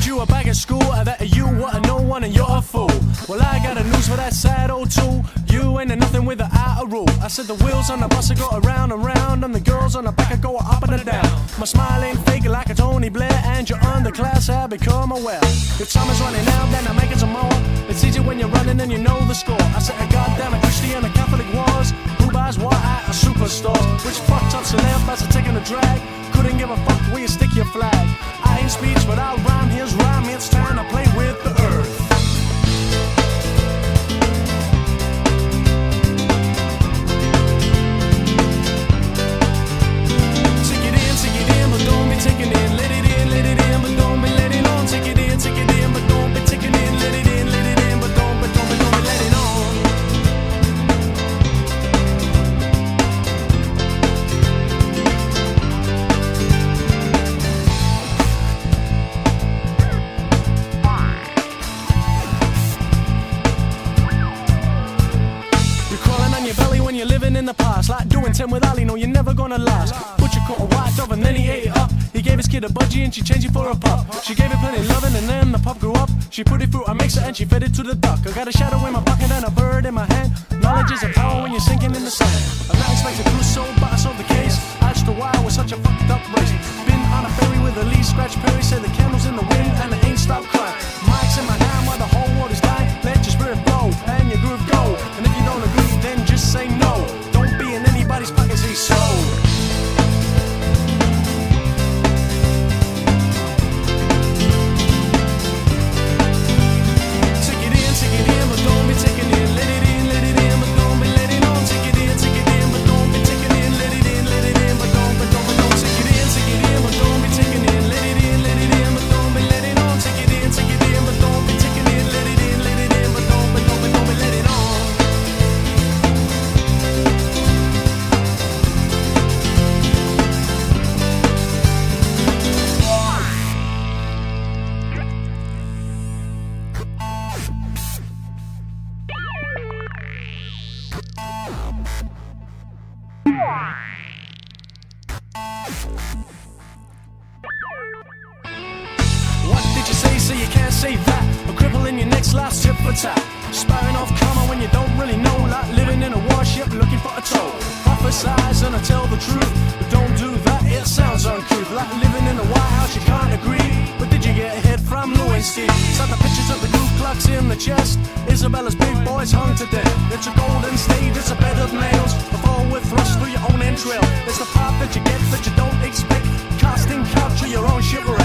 you were back at school, that you were a no one and you're a fool. Well, I got a news for that sad old tool. You ain't nothing without a rule. I said the wheels on the bus go around and round, and the girls on the back go up and down. My smile ain't fake like a Tony Blair, and your underclass have become aware. Your time is running out, then I'm making some more. It's easy when you're running and you know the score. I said, goddamn it, Christian and Catholic wars. Who buys what at a superstore? Which fucked up celeb are taking a drag? Couldn't give a fuck where you stick your flag. I ain't speech, but I'll rhyme. Here's rhyme. It's time to play with the earth. Take it in, but don't be taking in. Let it in, but don't be letting on. Take it in, but don't be taking in. Let it in, but don't be letting on. Your belly when you're living in the past, like doing 10 with Ali, no, you're never gonna last. Butcher caught a white dove and then he ate it up. He gave his kid a budgie and she changed it for a pup. She gave it plenty of loving and then the pup grew up. She put it through a mixer and she fed it to the duck. I got a shadow in my pocket and a bird in my hand. Knowledge is a power when you're sinking in the sand. I'm not expected to do so, but I solved the case. I just why I was such a fucked up race. Been on a ferry with a Lee Scratch Perry, said the candles in the wind and it ain't stopped crying. Mike's in my hand while the whole world is dying. Let your spirit flow and your groove go. And if you don't agree, then just say no. Don't be in anybody's pockets, he's so. Take it in, but don't be taking in. Let it in, but don't be letting on. Take it in, but don't be taking in. Let it in, but don't take it in, but don't be taking in. Let it in, but don't be letting on. Take it in, but don't be taking in. Let it in, but don't be letting on. What did you say? So you can't say that. A cripple in your next last tip for tap. Sparring off karma when you don't really know. Like living in a warship looking for a tow. Prophesize and I tell the truth, but don't do that, it sounds uncouth. Like living in the White House, you can't agree. But did you get a hit from Lewinsky? Saw the pictures of the Ku Klux in the chest. Isabella's big boys hung to death. It's a golden stage, it's a bed of nails. A forward thrust through your own entrail. It's the part that you get that you don't expect. Casting couch of your own shipwreck.